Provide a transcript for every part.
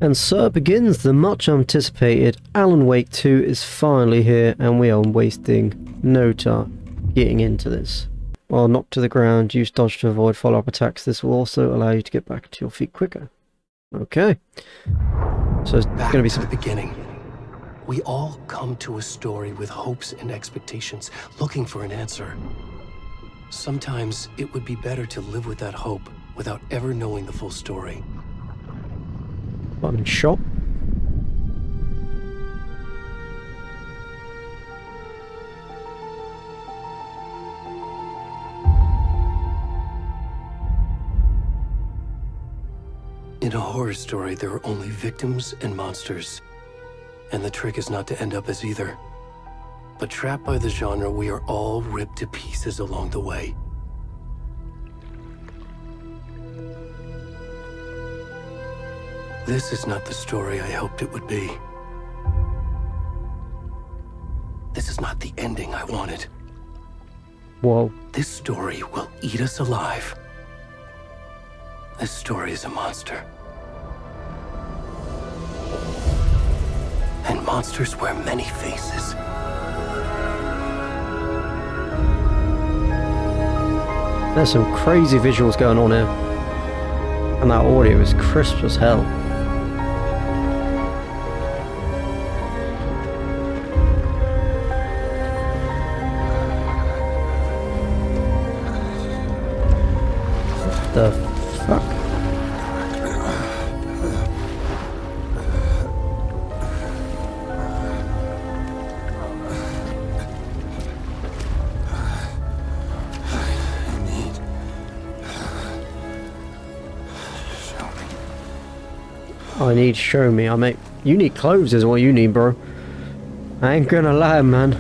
And so begins the much anticipated Alan Wake 2 is finally here, and we are wasting no time getting into this. While knocked to the ground, use dodge to avoid follow-up attacks. This will also allow you to get back to your feet quicker. Okay. So it's going to be some... Back to the beginning. We all come to a story with hopes and expectations, looking for an answer. Sometimes it would be better to live with that hope without ever knowing the full story. I'm in shop. In a horror story, there are only victims and monsters. And the trick is not to end up as either. But trapped by the genre, we are all ripped to pieces along the way. This is not the story I hoped it would be. This is not the ending I wanted. Whoa. This story will eat us alive. This story is a monster. And monsters wear many faces. There's some crazy visuals going on here. And that audio is crisp as hell. The fuck? I need show me. You need clothes is what you need, bro. I ain't gonna lie, man.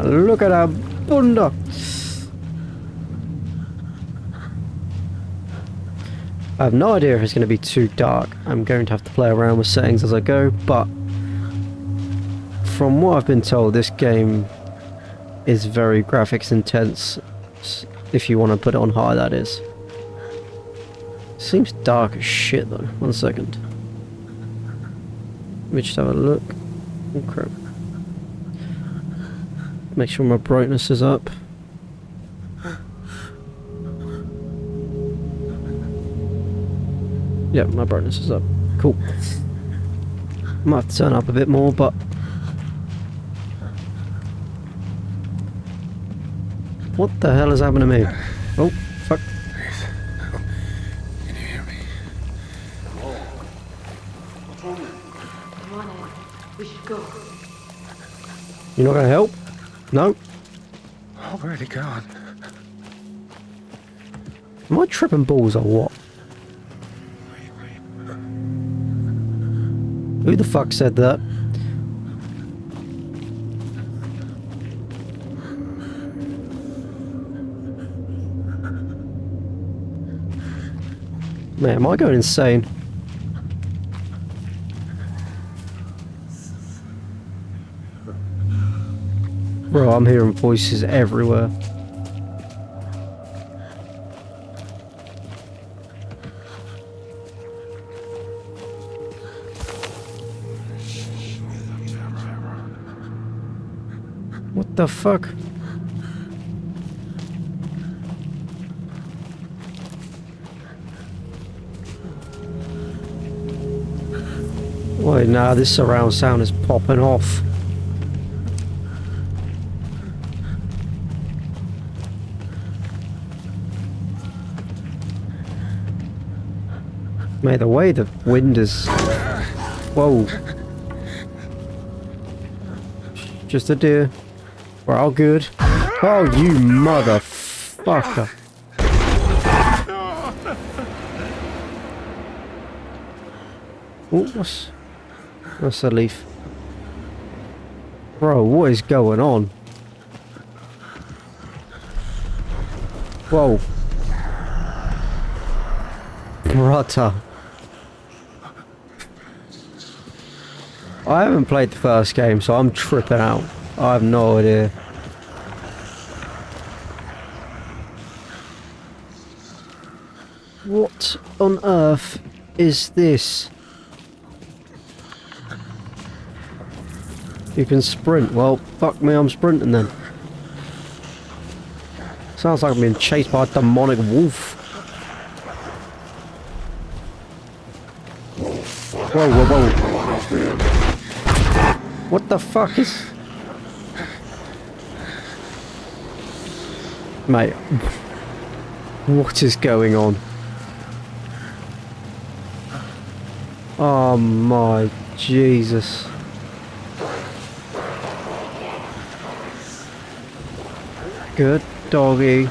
Look at that bunda. I have no idea if it's going to be too dark. I'm going to have to play around with settings as I go, but from what I've been told, this game is very graphics intense, if you want to put it on high, that is. Seems dark as shit though. 1 second. Let me just have a look. Oh crap. Make sure my brightness is up. Yeah, my brightness is up. Cool. Might have to turn up a bit more, but... What the hell has happened to me? Oh, fuck. Please. Can you hear me? Whoa. What's wrong? Come on, Ed. We should go. You're not gonna help? No? Oh, where'd he gone? Am I tripping balls or what? Who the fuck said that? Man, am I going insane? Bro, I'm hearing voices everywhere. What the fuck? Wait, nah, this surround sound is popping off. Mate, the way the wind is... Whoa. Just a deer. We're all good. Oh, you motherfucker. Oh, what's a leaf? Bro, what is going on? Whoa. Brother. I haven't played the first game, so I'm tripping out. I have no idea. What on earth is this? You can sprint. Well, fuck me, I'm sprinting then. Sounds like I'm being chased by a demonic wolf. Whoa, whoa, whoa. What the fuck is... Mate, what is going on? Oh my Jesus. Good doggy.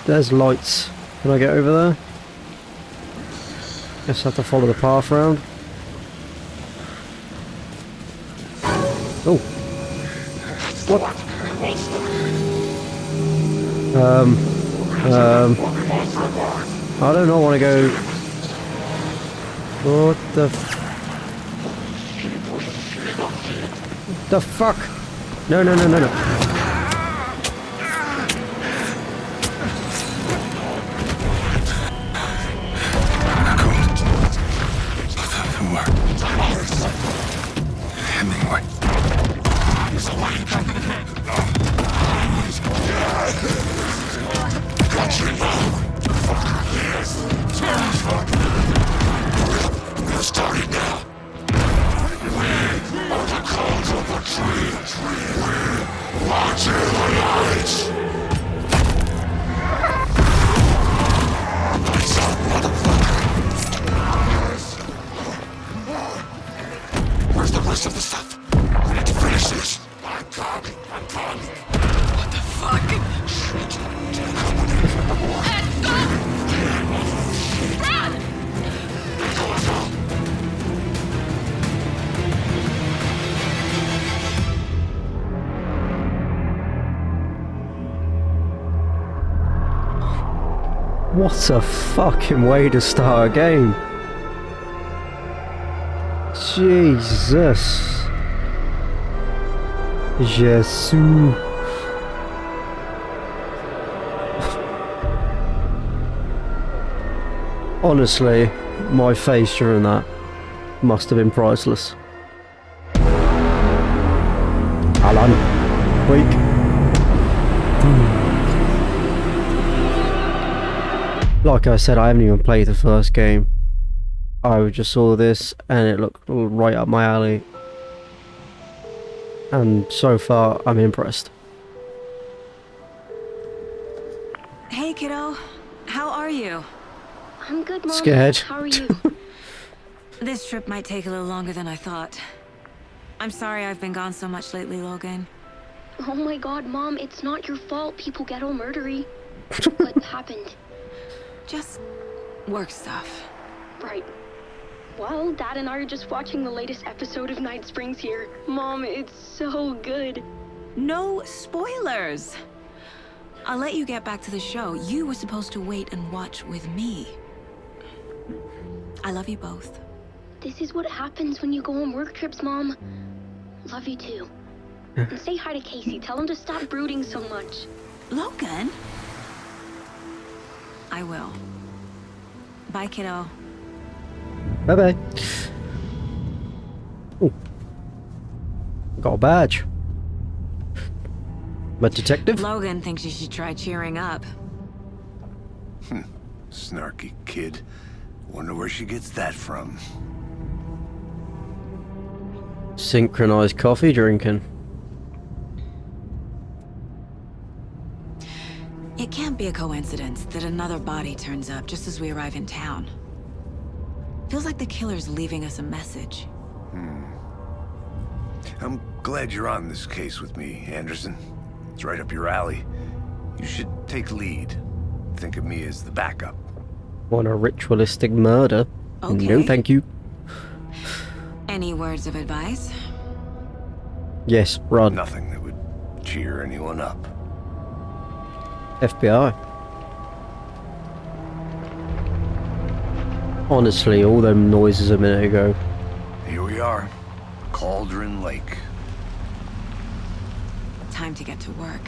There's lights. Can I get over there? Guess I have to follow the path round. Oh. What? I do not want to go. What the the fuck? No, no, no, no, no. Where's the rest of the stuff? We need to finish this. I'm coming. What the fuck? Run! What a fucking way to start a game. Jesus. Jesus. Honestly, my face during that must have been priceless. Alan, wake. Like I said, I haven't even played the first game. I just saw this and it looked right up my alley. And so far, I'm impressed. Hey kiddo, how are you? I'm good, Mom. Scared. How are you? This trip might take a little longer than I thought. I'm sorry I've been gone so much lately, Logan. Oh my god, Mom, it's not your fault people get all murdery. What happened? Just work stuff. Right. Well, Dad and I are just watching the latest episode of Night Springs here. Mom, it's so good. No spoilers! I'll let you get back to the show. You were supposed to wait and watch with me. I love you both. This is what happens when you go on work trips, Mom. Love you too. And say hi to Casey. Tell him to stop brooding so much. Logan? I will. Bye, kiddo. Bye bye. Ooh. Got a badge. I'm a detective. Logan thinks you should try cheering up. Snarky kid. Wonder where she gets that from. Synchronized coffee drinking. It can't be a coincidence that another body turns up just as we arrive in town. Feels like the killer's leaving us a message. I'm glad you're on this case with me, Anderson. It's right up your alley. You should take lead. Think of me as the backup. Want a ritualistic murder? Okay. No, thank you. Any words of advice? Yes, run. Nothing that would cheer anyone up. FBI. Honestly, all them noises a minute ago. Here we are. Cauldron Lake. Time time to get to work.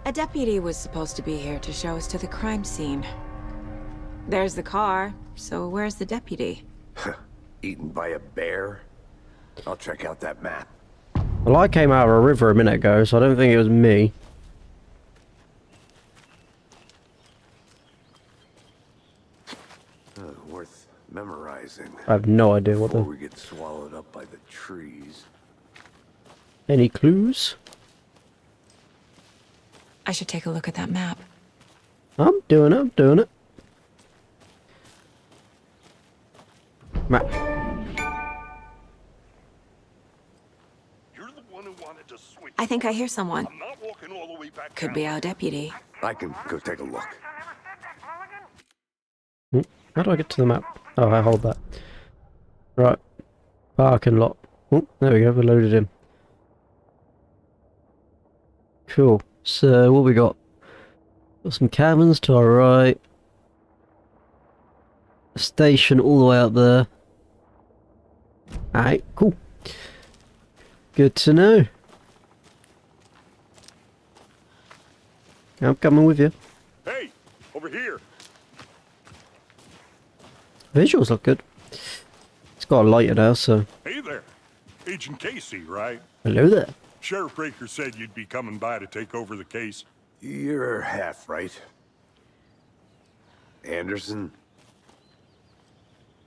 A deputy was supposed to be here to show us to the crime scene. There's the car, so where's the deputy? Eaten by a bear? I'll check out that map. Well, I came out of a river a minute ago, so I don't think it was me. Worth memorizing. I have no idea what Before the... we get swallowed up by the trees. Any clues? I should take a look at that map. I'm doing it. Map. You're the one who wanted to switch. I think I hear someone. I'm not walking all the way back Could down. be our deputy. I can go take a look. How do I get to the map? Oh, I hold that. Right. Parking lot. Oh, there we go, we loaded him. Cool. So, what we got? Got some cabins to our right. A station all the way up there. Alright, cool. Good to know. I'm coming with you. Hey, over here. Visuals look good. It's got a lighter now, so... Hey there. Agent Casey, right? Hello there. Sheriff Breaker said you'd be coming by to take over the case. You're half right. Anderson?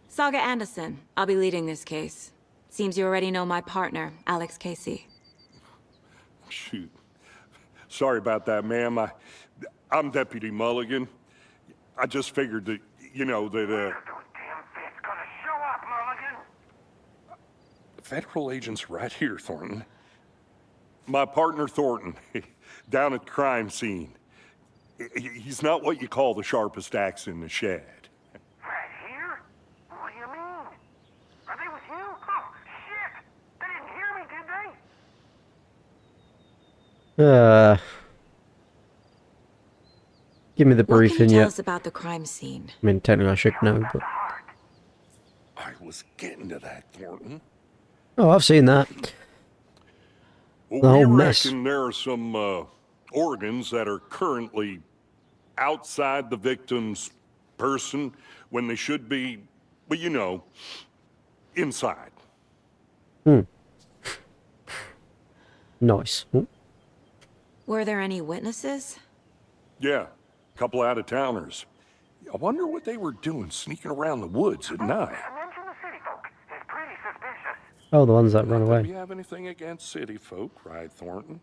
Saga Anderson. I'll be leading this case. Seems you already know my partner, Alex Casey. Shoot. Sorry about that, ma'am. I'm Deputy Mulligan. I just figured that, you know, that, Federal agent's right here, Thornton. My partner, Thornton, down at the crime scene. He's not what you call the sharpest axe in the shed. Right here? What do you mean? Are they with you? Oh, shit! They didn't hear me, did they? Give me the What can briefing you tell yet. us about the crime scene? I mean, technically I should know, but... I was getting to that, Thornton. Oh, I've seen that. Well, The whole we mess. reckon there are some organs that are currently outside the victim's person when they should be, well, you know, inside. Nice. Oh, Were there any witnesses? Yeah, a couple out-of-towners. I wonder what they were doing sneaking around the woods at night. Mention the city folk. It's pretty suspicious. oh, the ones that run Do away. you have anything against city folk, right, Thornton?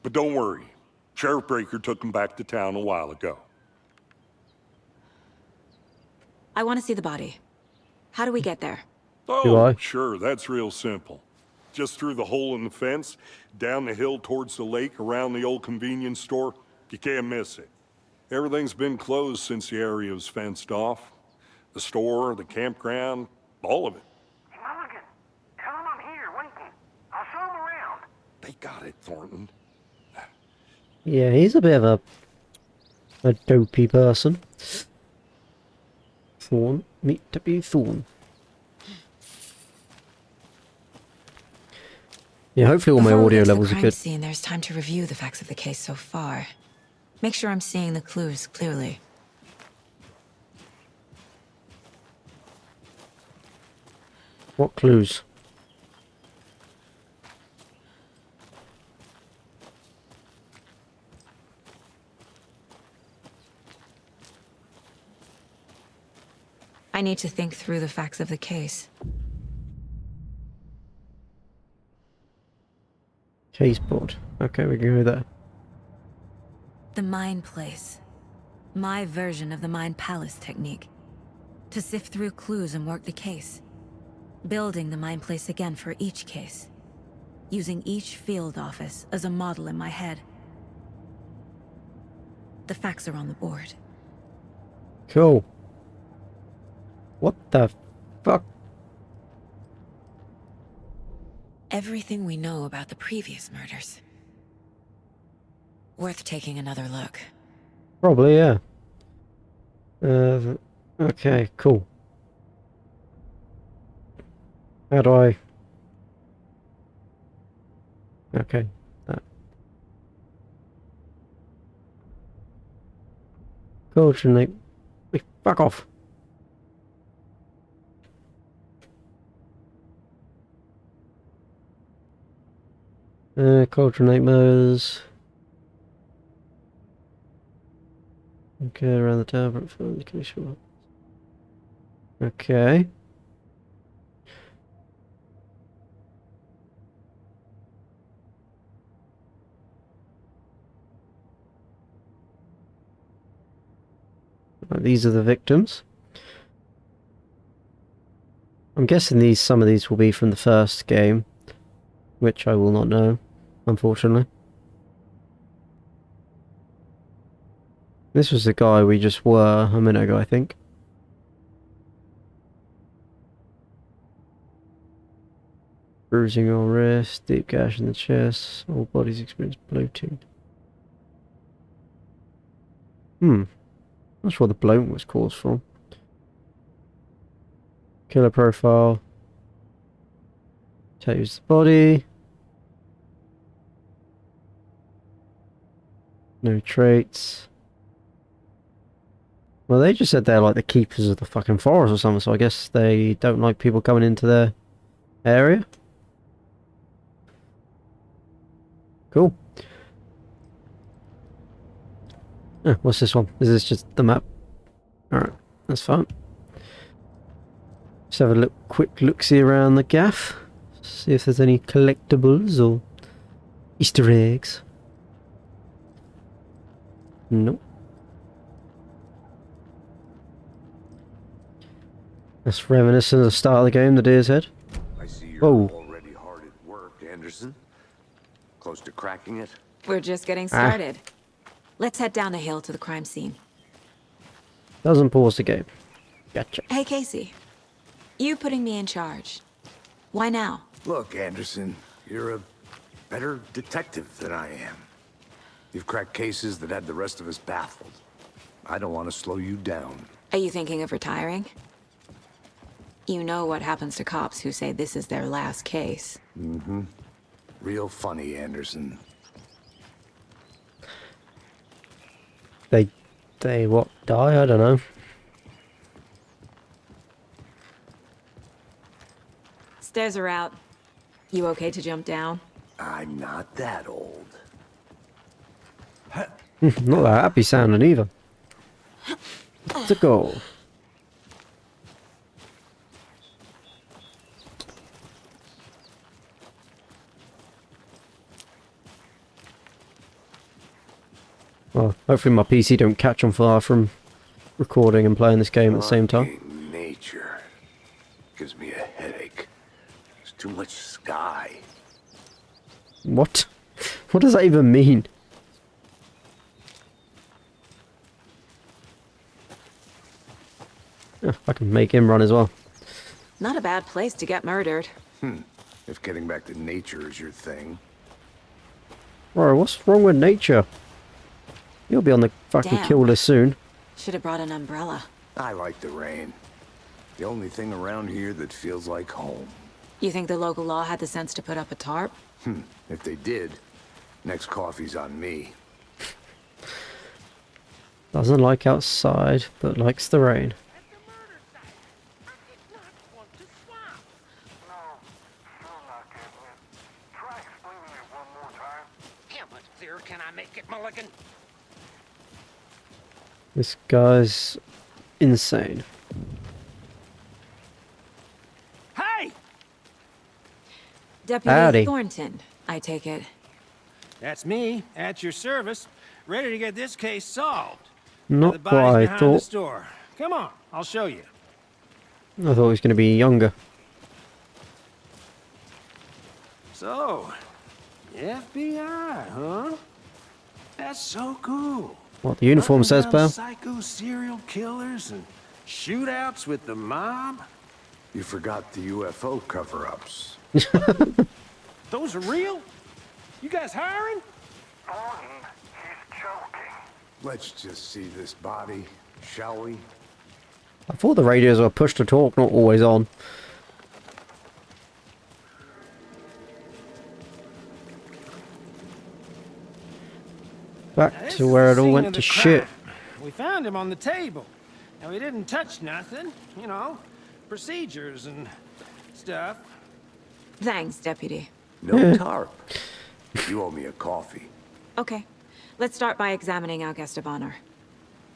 But don't worry. Sheriff Breaker took them back to town a while ago. I want to see the body. How do we get there? Do Oh, I? sure, that's real simple. Just through the hole in the fence, down the hill towards the lake, around the old convenience store. You can't miss it. Everything's been closed since the area was fenced off. The store, the campground, all of it. Hey, Mulligan, tell them I'm here waiting. I'll show them around. They got it, Thornton. Yeah, he's a bit of a dopey person. Thorn. Meet Deputy Thorn. Yeah, hopefully all my Before we audio get to the levels are crime good. scene, there's time to review the facts of the case so far. Make sure I'm seeing the clues clearly. What clues? I need to think through the facts of the case. Case board. Okay, we can go there. The Mind Place. My version of the Mind Palace technique. To sift through clues and work the case. Building the Mind Place again for each case. Using each field office as a model in my head. The facts are on the board. Cool. What the fuck? Everything we know about the previous murders. Worth taking another look. Probably, yeah. Okay, cool. How do I... Okay. Coordinate. Wait, fuck off. Coordinate modes. Okay, around the tower, but okay. These are the victims. I'm guessing some of these will be from the first game, which I will not know, unfortunately. This was the guy we just were a minute ago, I think. Bruising on wrist, deep gash in the chest, all bodies experience bloating. Not sure what the bloating was caused from. Killer profile. Tattoos the body. No traits. Well, they just said they're like the keepers of the fucking forest or something, so I guess they don't like people coming into their area. Cool. Oh, what's this one? Is this just the map? Alright, that's fine. Just have a quick look-see around the gaff. See if there's any collectibles or Easter eggs. Nope. That's reminiscent of the start of the game, the deer's head. I see you're Whoa. already hard at work, Anderson. Close to cracking it? We're just getting started. Let's head down the hill to the crime scene. Doesn't pause the game. Gotcha. Hey, Casey. You putting me in charge. Why now? Look, Anderson, you're a better detective than I am. You've cracked cases that had the rest of us baffled. I don't want to slow you down. Are you thinking of retiring? You know what happens to cops who say this is their last case. Mm-hmm. Real funny, Anderson. They what, die? I don't know. Stairs are out. You okay to jump down? I'm not that old. Not that happy sounding either. To go. Well, hopefully my PC don't catch on fire from recording and playing this game at the same time. Fucking nature gives me a headache. There's too much sky. What? What does that even mean? Oh, I can make him run as well. Not a bad place to get murdered. If getting back to nature is your thing. Bro, what's wrong with nature? You'll be on the fucking Damn. kill list soon. Should have brought an umbrella. I like the rain. The only thing around here that feels like home. You think the local law had the sense to put up a tarp? If they did, next coffee's on me. Doesn't like outside, but likes the rain. Try explaining it one more time. How much clearer can I make it, Mulligan? This guy's insane. Hey! Deputy Howdy. Thornton, I take it. That's me, at your service, ready to get this case solved. Not The what body's I behind the thought. store. Come on, I'll show you. I thought he was going to be younger. So, FBI, huh? That's so cool. What the uniform says, Hunting down pal? Psycho serial killers and shootouts with the mob. You forgot the UFO cover-ups. Those are real? You guys hiring? Thornton, he's Let's just see this body, shall we? I thought the radios were push to talk, not always on. Now, Back this to is where the it all scene went of to the shit. crime. We found him on the table. Now, he didn't touch nothing, you know, procedures and stuff. Thanks, Deputy. No tarp. You owe me a coffee. Okay, let's start by examining our guest of honor.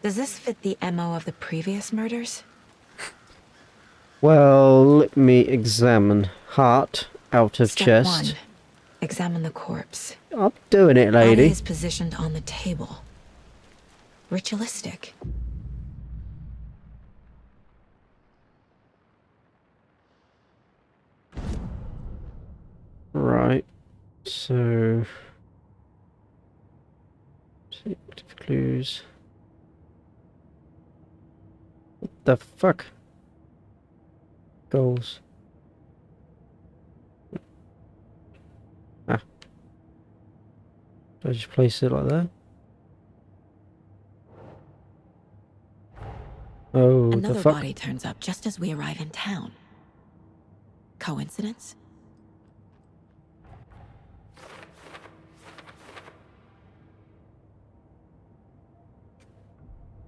Does this fit the MO of the previous murders? Well, let me examine. Heart out of Step chest. 1. Examine the corpse. I'm doing it, Body lady. is positioned on the table. Ritualistic. Right. So, active clues. What the fuck? Goals. Ah. Do I just place it like that? Oh, the Another fuck? body turns up just as we arrive in town. Coincidence?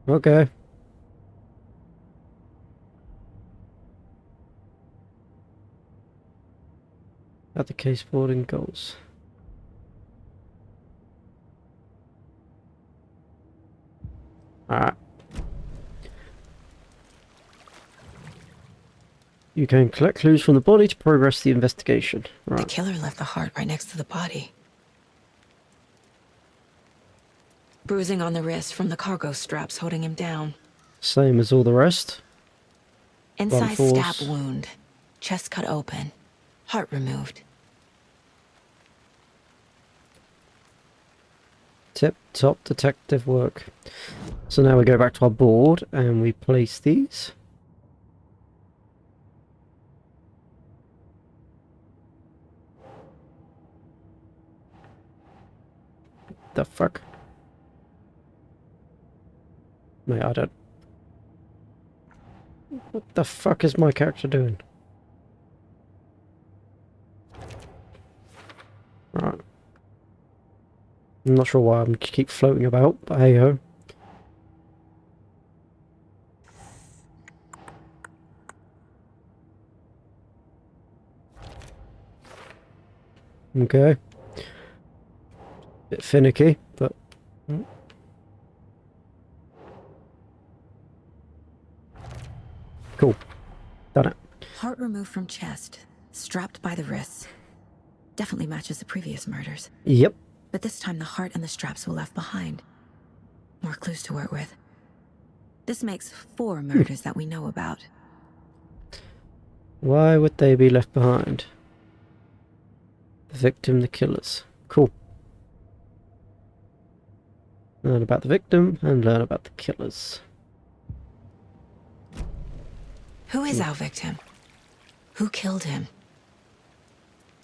Okay. At the case board and goals. Alright. You can collect clues from the body to progress the investigation. The Right. killer left the heart right next to the body. Bruising on the wrist from the cargo straps holding him down. Same as all the rest. Inside force. stab wound. Chest cut open. Heart removed. Tip-top detective work. So now we go back to our board and we place these. The fuck? Mate, I don't... What the fuck is my character doing? Right. I'm not sure why I'm keep floating about, but hey ho. Okay. Bit finicky, but... Cool. Done it. Heart removed from chest. Strapped by the wrists. Definitely matches the previous murders. Yep. But this time the heart and the straps were left behind. More clues to work with. This makes 4 murders that we know about. Why would they be left behind? The victim, the killers. Cool. Learn about the victim and learn about the killers. Who is our victim? Who killed him?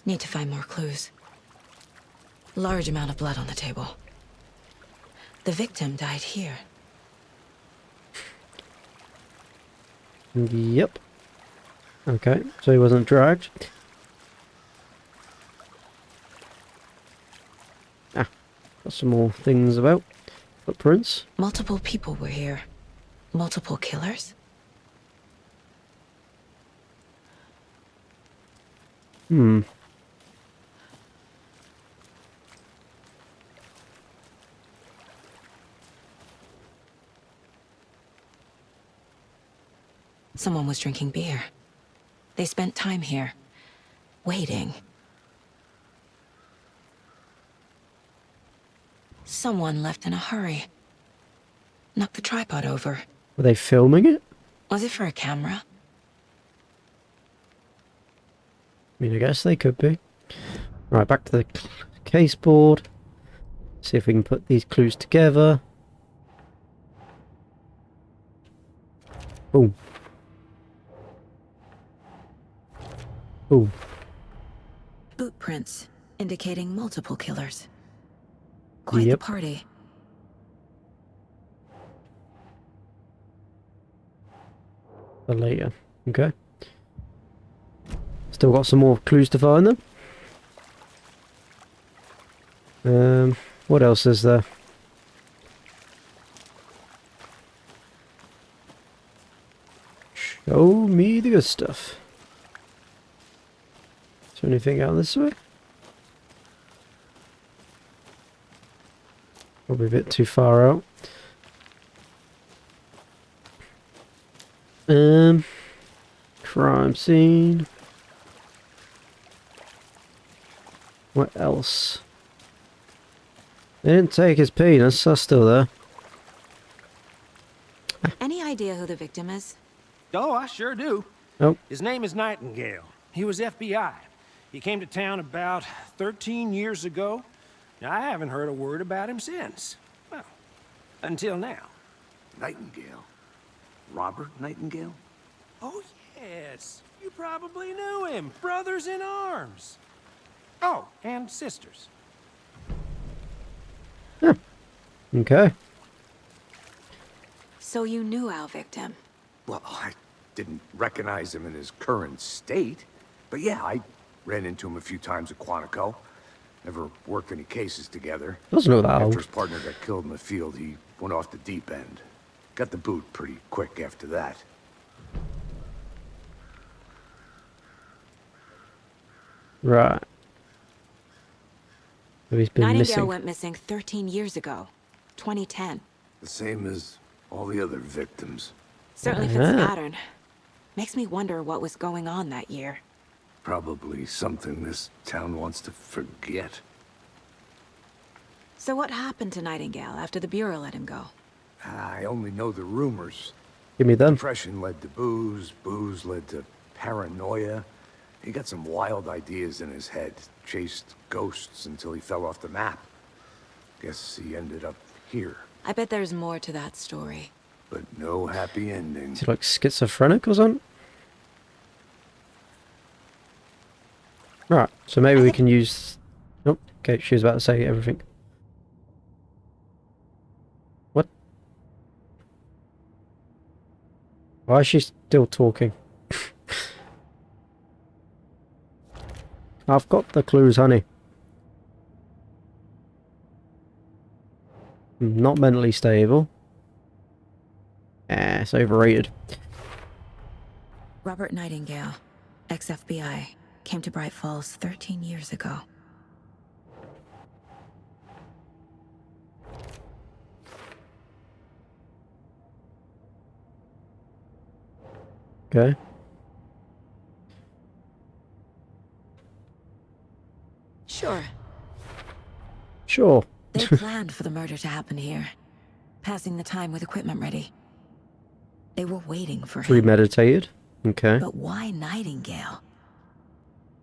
Need to find more clues. Large amount of blood on the table. The victim died here. Yep. Okay, so he wasn't dragged. Ah, got some more things about. Footprints. Multiple people were here. Multiple killers? Hmm. Someone was drinking beer. They spent time here. Waiting. Someone left in a hurry. Knocked the tripod over. Were they filming it? Was it for a camera? I mean, I guess they could be. Right, back to the case board. See if we can put these clues together. Boom. Boom. Boot prints, indicating multiple killers. Quite the Yep. party. For later. Okay. Still got some more clues to find them. What else is there? Show me the good stuff. Is there anything out this way? Probably a bit too far out. Crime scene. What else? They didn't take his penis, that's still there. Any idea who the victim is? Oh, I sure do. Oh, His name is Nightingale. He was FBI. He came to town about 13 years ago. Now, I haven't heard a word about him since. Well, until now. Nightingale? Robert Nightingale? Oh, yes. You probably knew him. Brothers in arms. Oh, and sisters. okay. So you knew our victim. Well, I didn't recognize him in his current state. But yeah, I ran into him a few times at Quantico. Never worked any cases together. Doesn't look that After old. his partner got killed in the field, he went off the deep end. Got the boot pretty quick after that. Right. So he's been Nightingale missing. went missing 13 years ago. 2010. The same as all the other victims. Certainly fits the Ah. pattern. Makes me wonder what was going on that year. Probably something this town wants to forget. So what happened to Nightingale after the Bureau let him go? I only know the rumors. Give me them. Depression led to booze, booze led to paranoia. He got some wild ideas in his head, chased ghosts until he fell off the map. Guess he ended up here, I bet there's more to that story. but no happy ending. Is he like schizophrenic or something? Right, so maybe we can use... Oh, okay, she was about to say everything. What? Why is she still talking? I've got the clues, honey. Not mentally stable. Ah, it's overrated. Robert Nightingale, ex-FBI, came to Bright Falls 13 years ago. Okay. Sure, Sure. they planned for the murder to happen here, passing the time with equipment ready. They were waiting for him. Premeditated. Okay. But why Nightingale?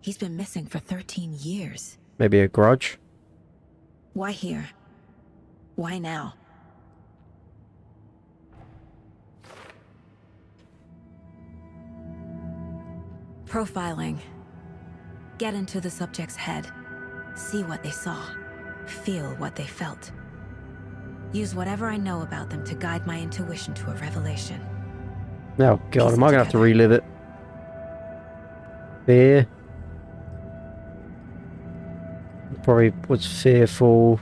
He's been missing for 13 years. Maybe a grudge. Why here? Why now? Profiling. Get into the subject's head. See what they saw. Feel what they felt. Use whatever I know about them to guide my intuition to a revelation. Oh god, Piece am I it gonna have to together. relive it? Fear. Probably was fearful.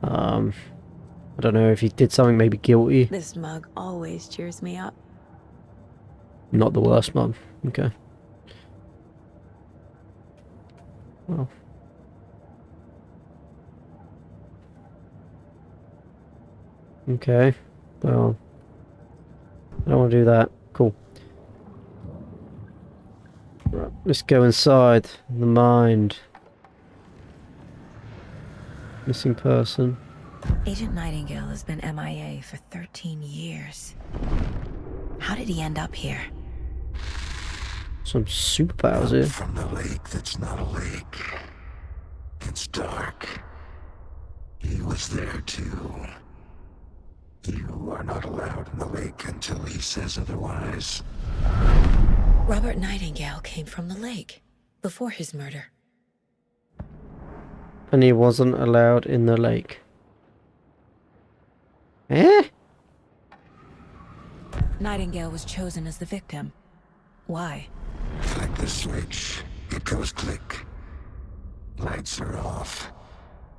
I don't know if he did something maybe guilty. This mug always cheers me up. Not the worst one. Okay. Well. Okay. Well. I don't want to do that. Cool. Right, let's go inside the mind. Missing person. Agent Nightingale has been MIA for 13 years. How did he end up here? Some superpowers here. From the lake that's not a lake. It's dark. He was there too. You are not allowed in the lake until he says otherwise. Robert Nightingale came from the lake before his murder. And he wasn't allowed in the lake. Eh? Nightingale was chosen as the victim. Why? Flick the switch. It goes click. Lights are off.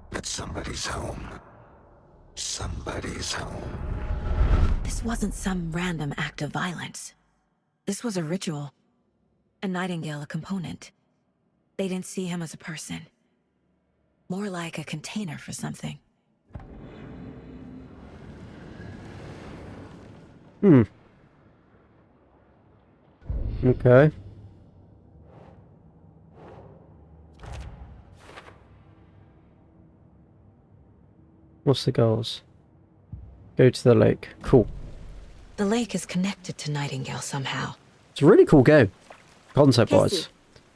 But somebody's home. Somebody's home. This wasn't some random act of violence. This was a ritual. And Nightingale a component. They didn't see him as a person. More like a container for something. Okay. What's the goals? Go to the lake. Cool. The lake is connected to Nightingale somehow. It's a really cool game, concept-wise. Casey,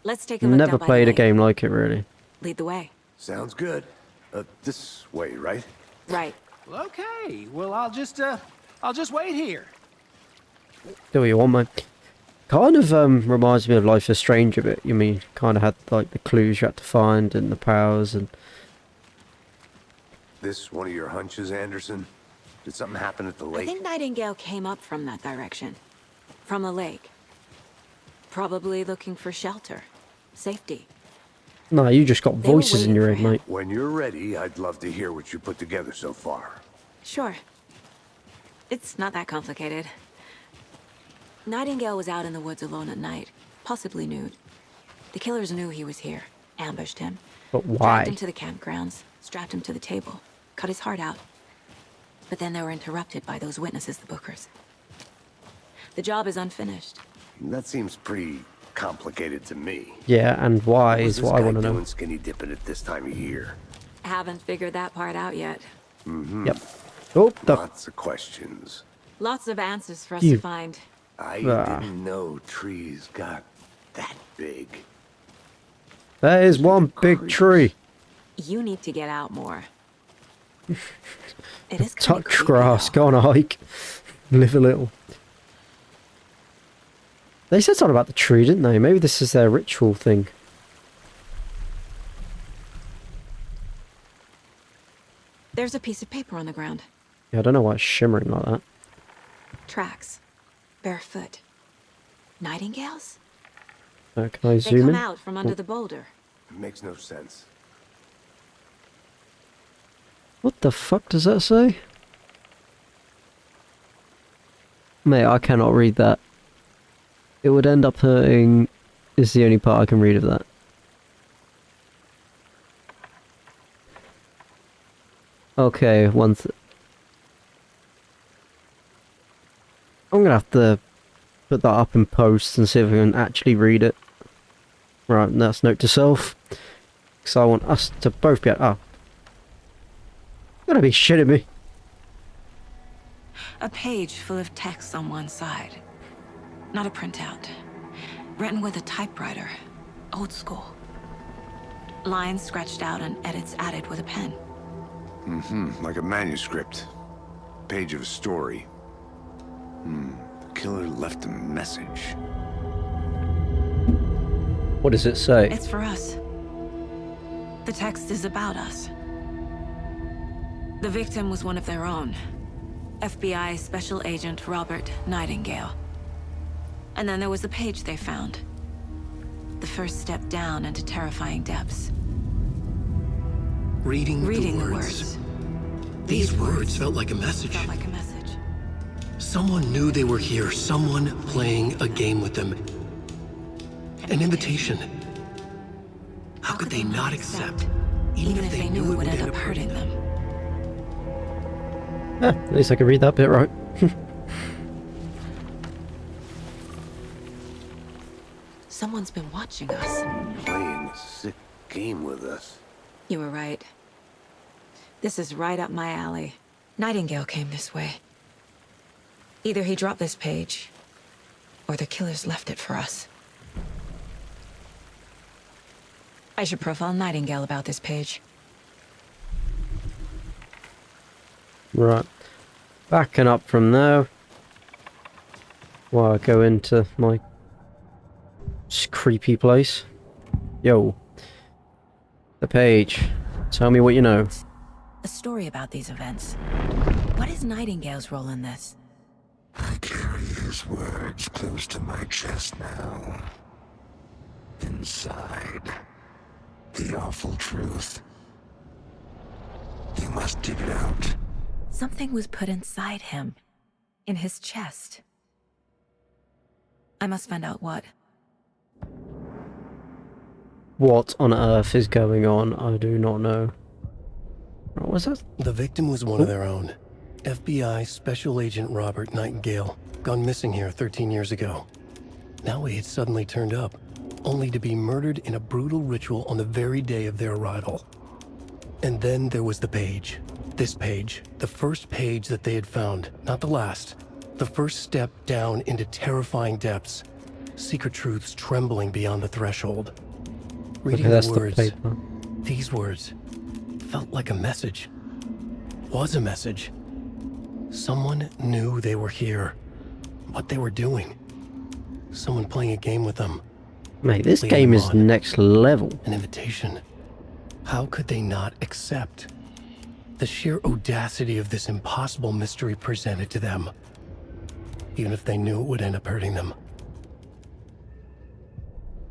let's take a look Never down by played the a lake. game like it, really. Lead the way. Sounds good. This way, right? Right. Well, okay. Well, I'll just wait here. Do what you want, mate. Kind of reminds me of Life is Strange a bit. You mean, kind of had like the clues you had to find and the powers and... This one of your hunches, Anderson? Did something happen at the I lake? think Nightingale came up from that direction. From the lake. Probably looking for shelter. Safety. No, you just got They were voices in your waiting head, for him. mate. When you're ready, I'd love to hear what you put together so far. Sure. It's not that complicated. Nightingale was out in the woods alone at night, possibly nude. The killers knew he was here, ambushed him. But Dragged why? him to the campgrounds, strapped him to the table, cut his heart out. But then they were interrupted by those witnesses, the Bookers. The job is unfinished. That seems pretty complicated to me. Yeah, and why Was is this what I guy want to know. doing skinny dipping at this time of year? Haven't figured that part out yet. Yep. Oh, the... Lots of questions. Lots of answers for us You- to find. I Ah. didn't know trees got that big. That is one big tree. You need to get out more. It is kinda Touch creepy, grass, though. go on a hike, live a little. They said something about the tree, didn't they? Maybe this is their ritual thing. There's a piece of paper on the ground. Yeah, I don't know why it's shimmering like that. Tracks. Barefoot. Nightingales? Can I They zoom come in? out from under the boulder. It makes no sense. What the fuck does that say? Mate, I cannot read that. It would end up hurting is the only part I can read of that. Okay, I'm gonna have to put that up in post and see if I can actually read it. Right, that's note to self. Because I want us to both be... Oh. You're gonna be shitting me. A page full of text on one side. Not a printout. Written with a typewriter. Old school. Lines scratched out and edits added with a pen. Like a manuscript. Page of a story. The killer left a message. What does it say? It's for us. The text is about us. The victim was one of their own. FBI Special Agent Robert Nightingale. And then there was the page they found. The first step down into terrifying depths. Reading The words. These words felt like a message. Felt like a message. Someone knew they were here. Someone playing a game with them. An invitation. How could they not accept? Even if they knew it would end up hurting them. At least I can read that bit right. Someone's been watching us. Playing a sick game with us. You were right. This is right up my alley. Nightingale came this way. Either he dropped this page, or the killers left it for us. I should profile Nightingale about this page. Right. Backing up from there. While I go into my creepy place. Yo. The page. Tell me what you know. A story about these events. What is Nightingale's role in this? I carry His words close to my chest now. Inside, the awful truth. You must dig it out. Something was put inside him. In his chest. I must find out what. What on earth is going on? I do not know. What was that? The victim was one of their own. FBI Special Agent Robert Nightingale, gone missing here 13 years ago. Now he had suddenly turned up, only to be murdered in a brutal ritual on the very day of their arrival. And then there was the page. This page, the first page that they had found, not the last. The first step down into terrifying depths. Secret truths trembling beyond the threshold. Reading that's the the words, paper. these words, felt like a message. Was a message. Someone knew they were here. What they were doing. Someone playing a game with them. Mate, this Leading game them is on. next level. An invitation. How could they not accept? The sheer audacity of this impossible mystery presented to them. Even if they knew it would end up hurting them.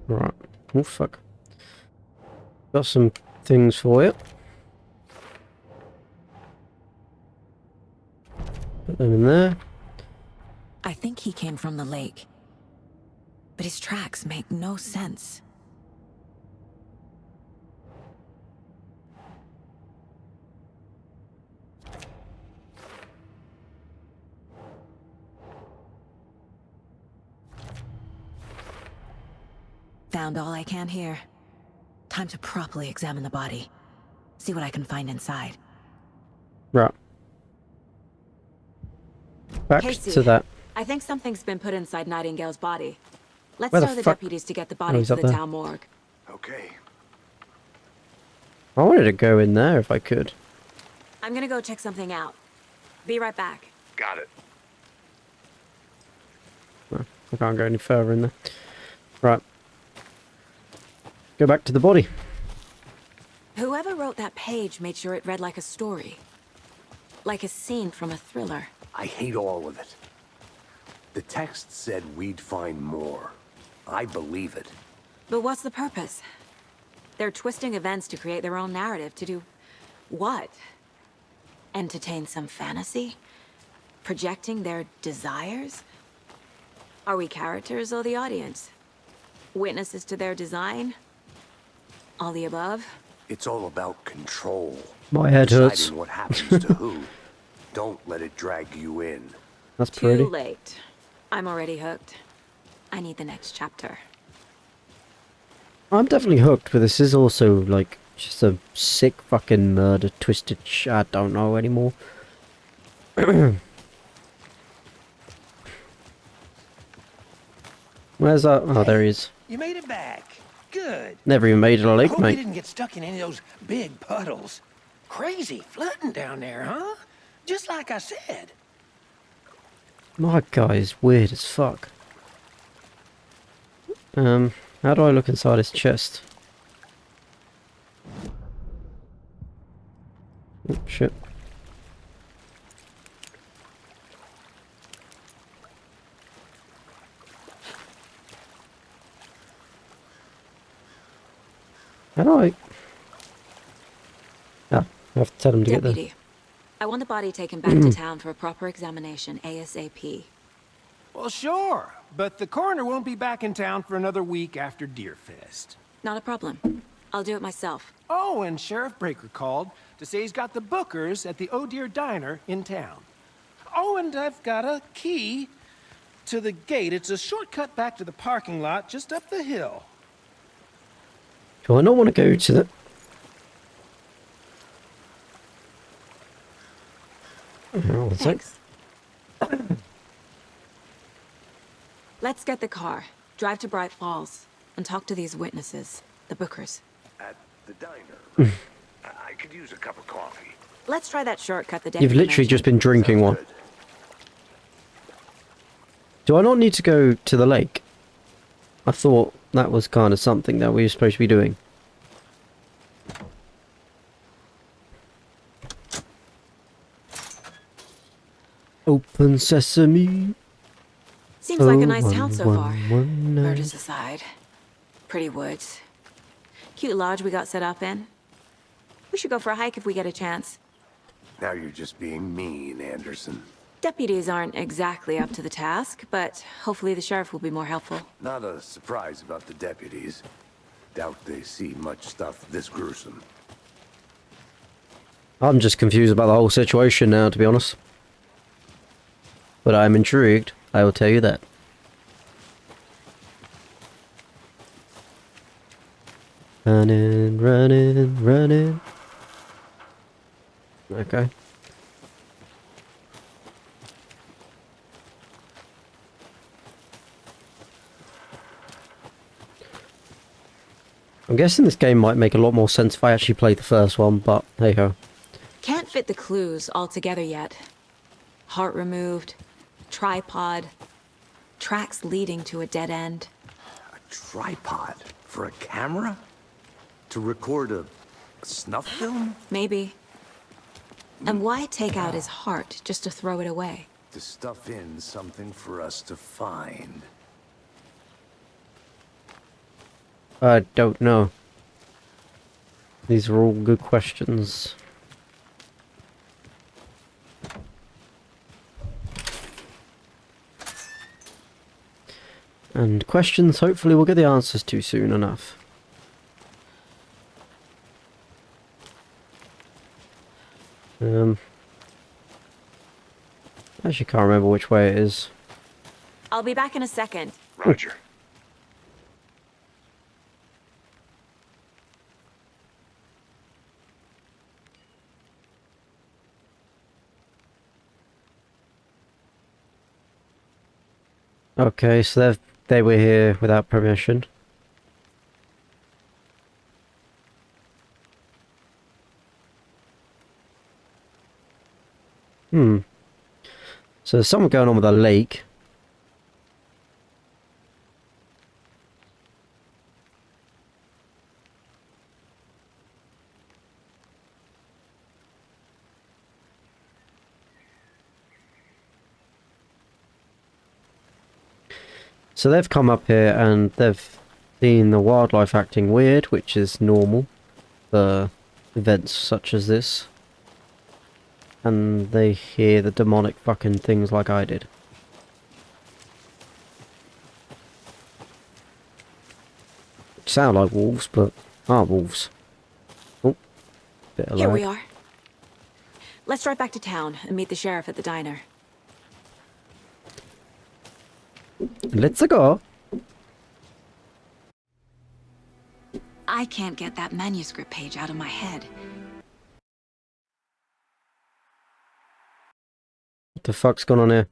Right. Oh, fuck. Got some things for you. Put them in there. I think he came from the lake. But his tracks make no sense. Found all I can here. Time to properly examine the body. See what I can find inside. Right. Back Casey, to that. I think something's been put inside Nightingale's body. Let's Where the tell the fuck- deputies to get the Oh, body he's to up the there. town morgue. Okay. I wanted to go in there if I could. I'm gonna go check something out. Be right back. Got it. No, I can't go any further in there. Right. Go back to the body. Whoever wrote that page made sure it read like a story. Like a scene from a thriller. I hate all of it. The text said we'd find more. I believe it. But what's the purpose? They're twisting events to create their own narrative. To do what? Entertain some fantasy? Projecting their desires? Are we characters or the audience? Witnesses to their design? All the above? It's all about control. My head hurts. Deciding what happens to who. Don't let it drag you in. That's Too pretty. late. I'm already hooked. I need the next chapter. I'm definitely hooked, but this is also like just a sick fucking murder twisted shit. I don't know anymore. Where's that? Oh, there he is. You made it back. Good. Never even made it a lake, Hope you mate. didn't get stuck in any of those big puddles. Crazy flooding down there, huh? Just like I said. My guy is weird as fuck. How do I look inside his chest? Oh, shit. How do I... Ah, I have to tell him to get there. Deputy, I want the body taken back to town for a proper examination ASAP. Well, sure. But the coroner won't be back in town for another week after Deerfest. Not a problem. I'll do it myself. Oh, and Sheriff Breaker called to say he's got the bookers at the Oh Dear Diner in town. Oh, and I've got a key to the gate. It's a shortcut back to the parking lot just up the hill. Do I not want to go to the... Oh, one sec. Thanks. Let's get the car, drive to Bright Falls, and talk to these witnesses, the bookers. At the diner. I could use a cup of coffee. Let's try that shortcut the You've deputy literally just mentioned. been drinking one. Good. Do I not need to go to the lake? I thought that was kind of something that we were supposed to be doing. Open sesame. Seems like a nice town so far. 0119. Murders aside. Pretty woods. Cute lodge we got set up in. We should go for a hike if we get a chance. Now you're just being mean, Anderson. Deputies aren't exactly up to the task, but hopefully the sheriff will be more helpful. Not a surprise about the deputies. Doubt they see much stuff this gruesome. I'm just confused about the whole situation now, to be honest. But I'm intrigued, I will tell you that. Running, running, running. Okay. I'm guessing this game might make a lot more sense if I actually played the first one, but hey ho. Can't fit the clues all together yet. Heart removed, tripod, tracks leading to a dead end. A tripod for a camera? To record a snuff film? Maybe. And why take out his heart just to throw it away? To stuff in something for us to find. I don't know. These are all good questions. And questions hopefully we'll get the answers to soon enough. I actually can't remember which way it is. I'll be back in a second. Roger. Okay, so they were here without permission. So there's something going on with a lake. So they've come up here and they've seen the wildlife acting weird, which is normal for events such as this. And they hear the demonic fucking things like I did. Sound like wolves, but aren't wolves. Oh, bit of Here lag. we are. Let's drive back to town and meet the sheriff at the diner. Let's go. I can't get that manuscript page out of my head. What the fuck's going on here?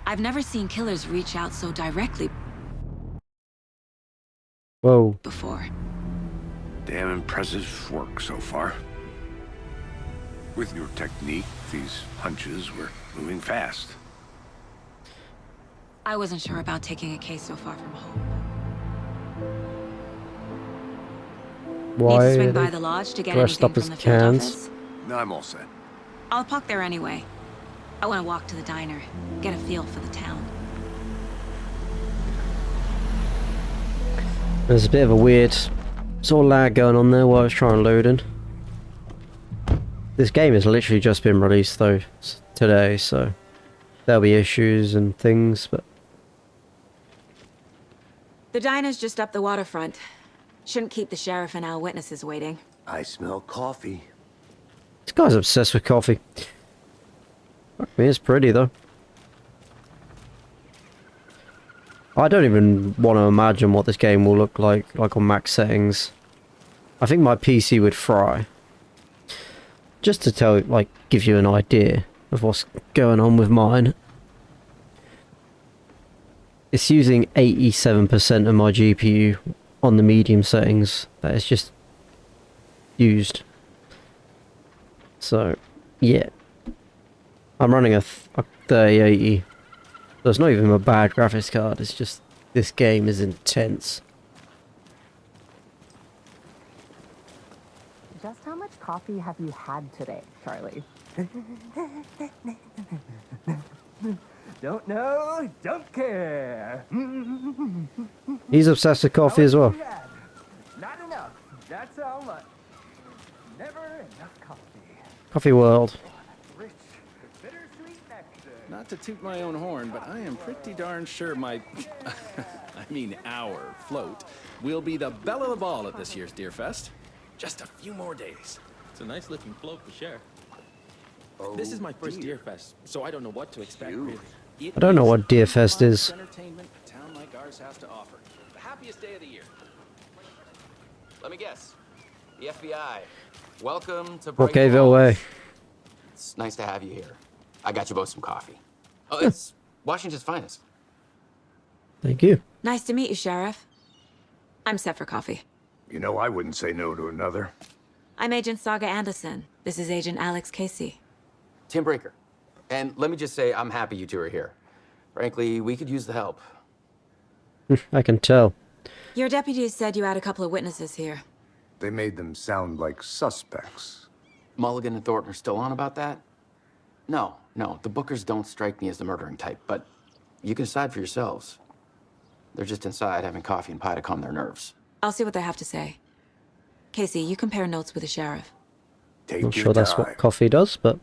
I've never seen killers reach out so directly Whoa. before. Damn impressive work so far. With your technique, these hunches were moving fast. I wasn't sure about taking a case so far from home. Need Why to are swing by they the lodge to get dressed anything up as from the field cans? office? No, I'm all set. I'll park there anyway. I want to walk to the diner, get a feel for the town. There's a bit of a weird sort of lag going on there while I was trying loading. This game has literally just been released though today, so there'll be issues and things, but The diner's just up the waterfront. Shouldn't keep the sheriff and our witnesses waiting. I smell coffee. this guy's obsessed with coffee. Fuck me, it's pretty though. I don't even want to imagine what this game will look like on max settings. I think my PC would fry. Just to tell, like, give you an idea of what's going on with mine. It's using 87% of my GPU on the medium settings. That is just used. So, yeah. I'm running a 3080. So it's not even a bad graphics card, it's just this game is intense. Just how much coffee have you had today, Charlie? Don't know, don't care. He's obsessed with coffee as well. Not enough. That's how much. Never enough coffee. Coffee world. Rich, bittersweet nectar. Not to toot my own horn, but I am pretty darn sure my, our float will be the belle of the ball at this year's Deer Fest. Just a few more days. It's a nice looking float for sure. This is my first Deer Fest, so I don't know what to expect really. I don't know what Deer Fest is. Entertainment a town like ours has to offer. The happiest day of the year. Let me guess. The FBI. Welcome to What gave it away? It's nice to have you here. I got you both some coffee. Oh, it's Washington's finest. Thank you. Nice to meet you, Sheriff. I'm set for coffee. You know, I wouldn't say no to another. I'm Agent Saga Anderson. This is Agent Alex Casey. Tim Breaker. And let me just say, I'm happy you two are here. Frankly, we could use the help. I can tell. Your deputies said you had a couple of witnesses here. They made them sound like suspects. Mulligan and Thornton are still on about that? No, the Bookers don't strike me as the murdering type, but you can decide for yourselves. They're just inside having coffee and pie to calm their nerves. I'll see what they have to say. Casey, you compare notes with the sheriff. Not sure that's what coffee does, but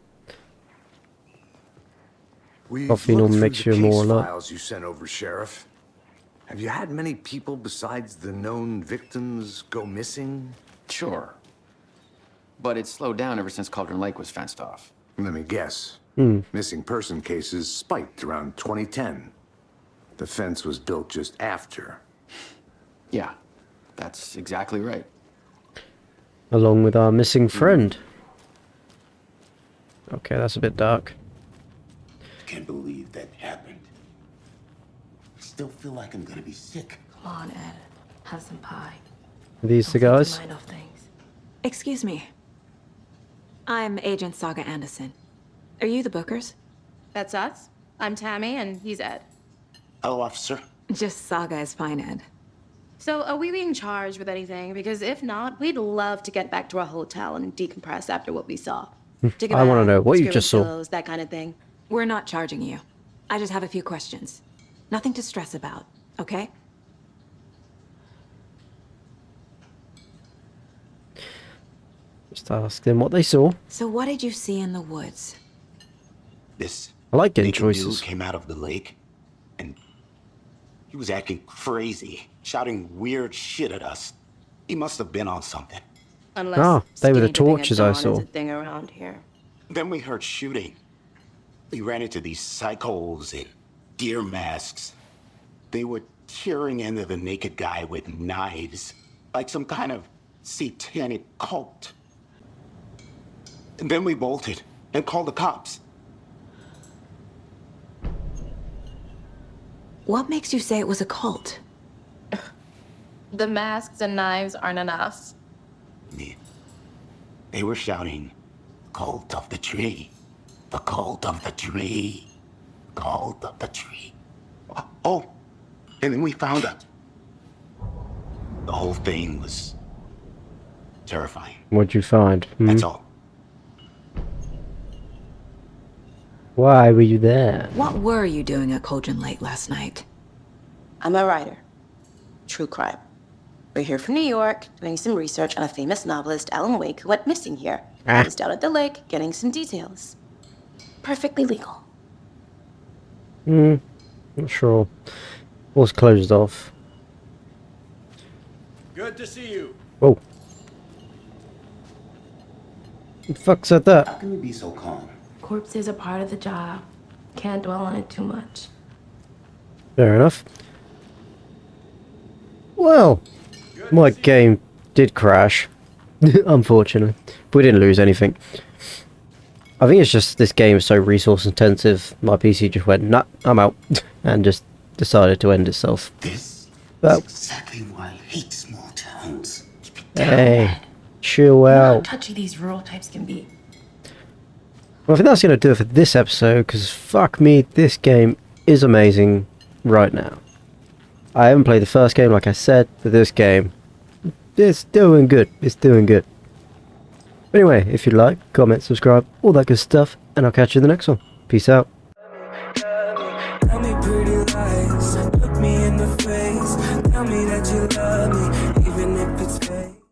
coffee normally makes you more alert. Files you sent over, Sheriff. Have you had many people besides the known victims go missing? Sure. But it's slowed down ever since Cauldron Lake was fenced off. Let me guess. Missing person cases spiked around 2010. The fence was built just after. Yeah, that's exactly right. Along with our missing friend. Okay, that's a bit dark. Can't believe that happened. I still feel like I'm gonna be sick. Come on, Ed. Have some pie. Are these the guys? Mind off things. Excuse me. I'm Agent Saga Anderson. Are you the Bookers? That's us. I'm Tammy, and he's Ed. Hello, officer. Just Saga is fine, Ed. So, are we being charged with anything? Because if not, we'd love to get back to our hotel and decompress after what we saw. I want to know what you just saw. Pillows, that kind of thing. We're not charging you. I just have a few questions. Nothing to stress about, okay? Just ask them what they saw. So what did you see in the woods? This I like getting naked choices. dude came out of the lake, and he was acting crazy, shouting weird shit at us. He must have been on something. Unless they were the skinny dipping torches at I dawn saw. is a thing around here. Then we heard shooting. We ran into these psychos in deer masks. They were tearing into the naked guy with knives, like some kind of satanic cult. And then we bolted and called the cops. What makes you say it was a cult? The masks and knives aren't enough. They were shouting, "Cult of the tree, the cult of the tree, cult of the tree." Oh, and then we found out. The whole thing was terrifying. What'd you find? That's all. Why were you there? What were you doing at Cauldron Lake last night? I'm a writer. True crime. We're here from New York, doing some research on a famous novelist, Alan Wake, who went missing here. I was down at the lake, getting some details. Perfectly legal. Not sure. Was closed off. Good to see you. Whoa. Who the fuck said How that? can you be so calm? Corpses are part of the job. Can't dwell on it too much. Fair enough. Well, my game did crash, unfortunately, but we didn't lose anything. I think it's just this game is so resource intensive, my PC just went, nah, I'm out, and just decided to end itself. This Well, is exactly why I hate small towns. hey, chill How out. touchy these rural types can be. Well, I think that's going to do it for this episode, because fuck me, this game is amazing right now. I haven't played the first game, like I said, but this game, it's doing good. It's doing good. Anyway, if you like, comment, subscribe, all that good stuff, and I'll catch you in the next one. Peace out. eyes. Look me in the face. Tell me that you love me, even if it's fake.